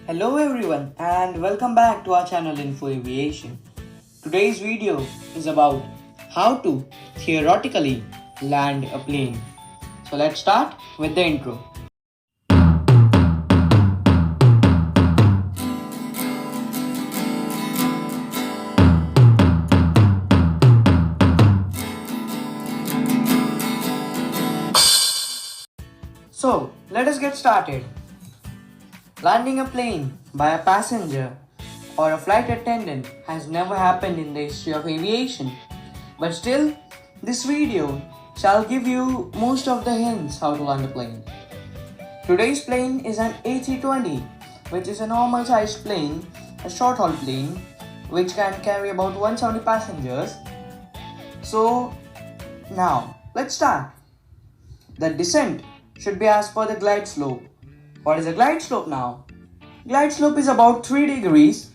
Hello everyone and welcome back to our channel Info Aviation. Today's video is about how to theoretically land a plane. So let's start with the intro. So let us get started. Landing a plane by a passenger or a flight attendant has never happened in the history of aviation. But still, this video shall give you most of the hints how to land a plane. Today's plane is an A320, which is a normal sized plane, a short haul plane, which can carry about 170 passengers. So now, let's start. The descent should be as per the glide slope. What is a glide slope now? Glide slope is about 3 degrees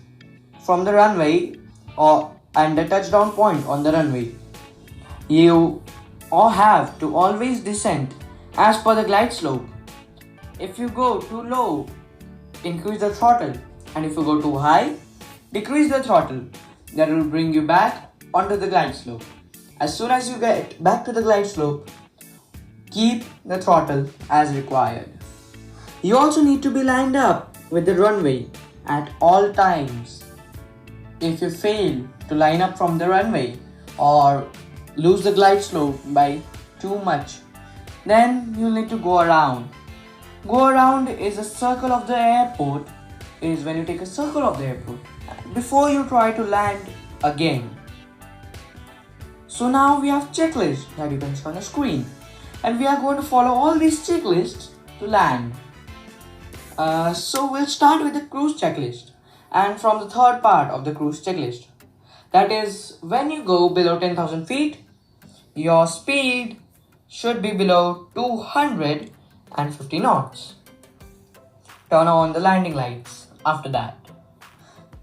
from the runway and the touchdown point on the runway. You all have to always descend as per the glide slope. If you go too low, increase the throttle, and if you go too high, decrease the throttle. That will bring you back onto the glide slope. As soon as you get back to the glide slope, keep the throttle as required. You also need to be lined up with the runway at all times. If you fail to line up from the runway or lose the glide slope by too much, then you'll need to go around. Go around is a circle of the airport, is when you take a circle of the airport before you try to land again. So now we have checklists that you can see on the screen, and we are going to follow all these checklists to land. So we'll start with the cruise checklist, and from the third part of the cruise checklist. That is, when you go below 10,000 feet, your speed should be below 250 knots. Turn on the landing lights after that.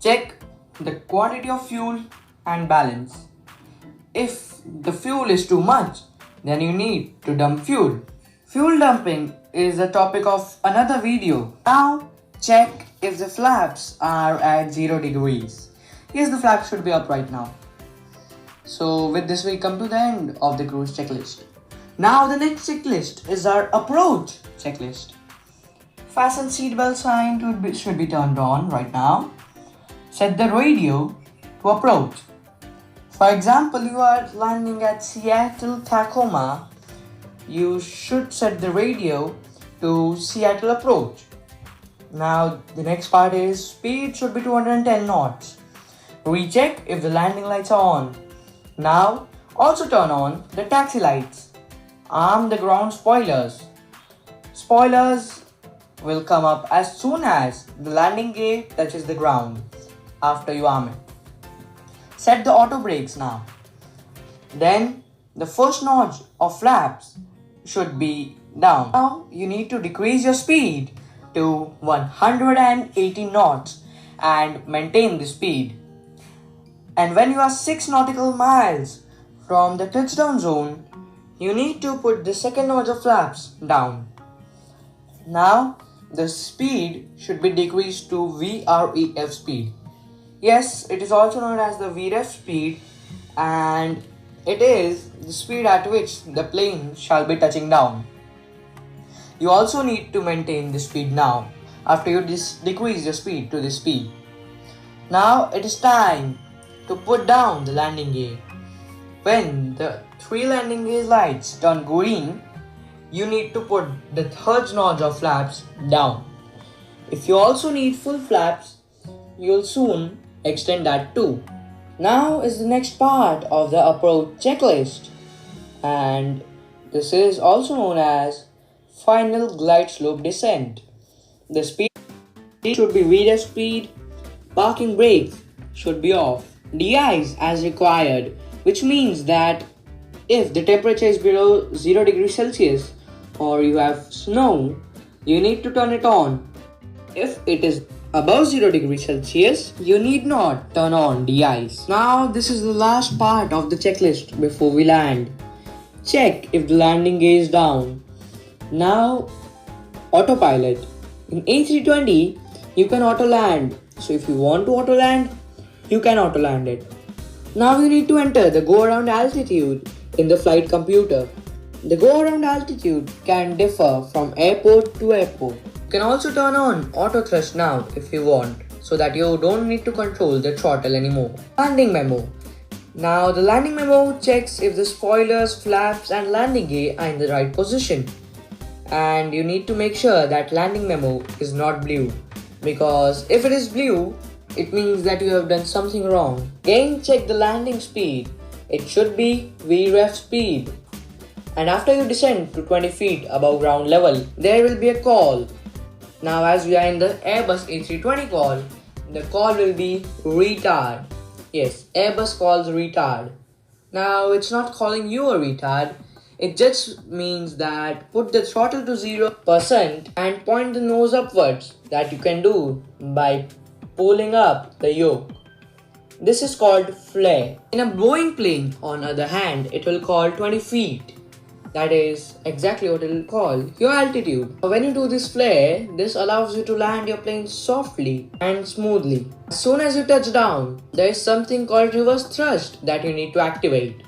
Check the quantity of fuel and balance. If the fuel is too much, then you need to dump fuel. Fuel dumping is the topic of another video. Now check if the flaps are at 0 degrees. Yes, the flaps should be up right now. So with this we come to the end of the cruise checklist. Now the next checklist is our approach checklist. Fasten seatbelt sign should be turned on right now. Set the radio to approach. For example, you are landing at Seattle, Tacoma. You should set the radio to Seattle approach. Now the next part is speed should be 210 knots. Recheck if the landing lights are on. Now also turn on the taxi lights. Arm the ground spoilers. Spoilers will come up as soon as the landing gear touches the ground after you arm it. Set the auto brakes now. Then the first notch of flaps should be down. Now you need to decrease your speed to 180 knots and maintain the speed. And when you are 6 nautical miles from the touchdown zone, you need to put the second notch of flaps down. Now the speed should be decreased to VREF speed. Yes, it is also known as the VREF speed, and it is the speed at which the plane shall be touching down. You also need to maintain the speed now after you decrease your speed to this speed. Now it is time to put down the landing gear. When the 3 landing gear lights turn green, you need to put the third notch of flaps down. If you also need full flaps, you'll soon extend that too. Now is the next part of the approach checklist, and this is also known as final glide slope descent. The speed should be VREF speed, parking brakes should be off, de-ice as required, which means that if the temperature is below 0 degrees Celsius or you have snow, you need to turn it on. If it is above 0 degrees Celsius, you need not turn on de-ice. Now this is the last part of the checklist before we land. Check if the landing gear is down. Now autopilot. In A320, you can auto land. So if you want to auto land, you can auto land it. Now you need to enter the go around altitude in the flight computer. The go around altitude can differ from airport to airport. You can also turn on autothrust now if you want, so that you don't need to control the throttle anymore. Landing memo. Now the landing memo checks if the spoilers, flaps and landing gear are in the right position. And you need to make sure that landing memo is not blue, because if it is blue, it means that you have done something wrong. Again, check the landing speed. It should be VREF speed. And after you descend to 20 feet above ground level, there will be a call. Now as we are in the Airbus A320 call, the call will be retard. Yes, Airbus calls retard. Now it's not calling you a retard. It just means that put the throttle to 0% and point the nose upwards. That you can do by pulling up the yoke. This is called flare. In a Boeing plane, on the other hand, it will call 20 feet. That is exactly what it will call your altitude. When you do this flare, this allows you to land your plane softly and smoothly. As soon as you touch down, there is something called reverse thrust that you need to activate.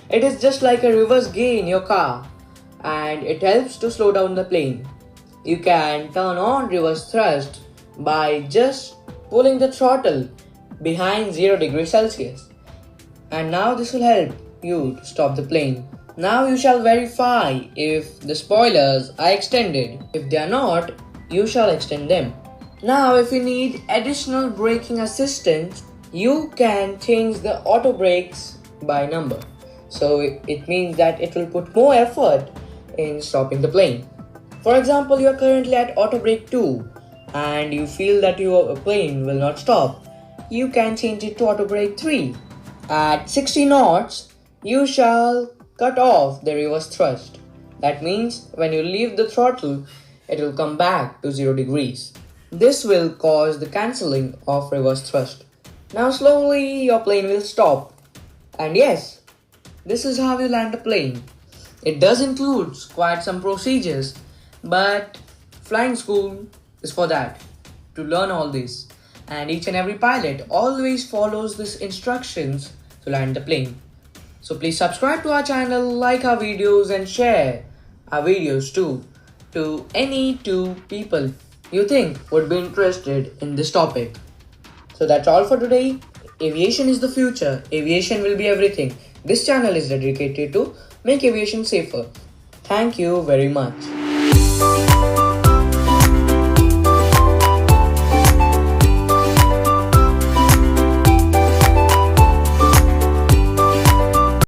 It is just like a reverse gear in your car, and it helps to slow down the plane. You can turn on reverse thrust by just pulling the throttle behind 0 degrees Celsius. And now this will help you to stop the plane. Now you shall verify if the spoilers are extended. If they are not, you shall extend them. Now if you need additional braking assistance, you can change the auto brakes by number. So it means that it will put more effort in stopping the plane. For example, you are currently at autobrake 2 and you feel that your plane will not stop. You can change it to autobrake 3. At 60 knots, you shall cut off the reverse thrust. That means when you leave the throttle, it will come back to 0 degrees. This will cause the cancelling of reverse thrust. Now slowly your plane will stop. And yes, this is how you land a plane. It does include quite some procedures, but flying school is for that, to learn all this. And each and every pilot always follows these instructions to land the plane. So please subscribe to our channel, like our videos and share our videos too to any 2 people you think would be interested in this topic. So that's all for today. Aviation is the future. Aviation will be everything. This channel is dedicated to make aviation safer. Thank you very much.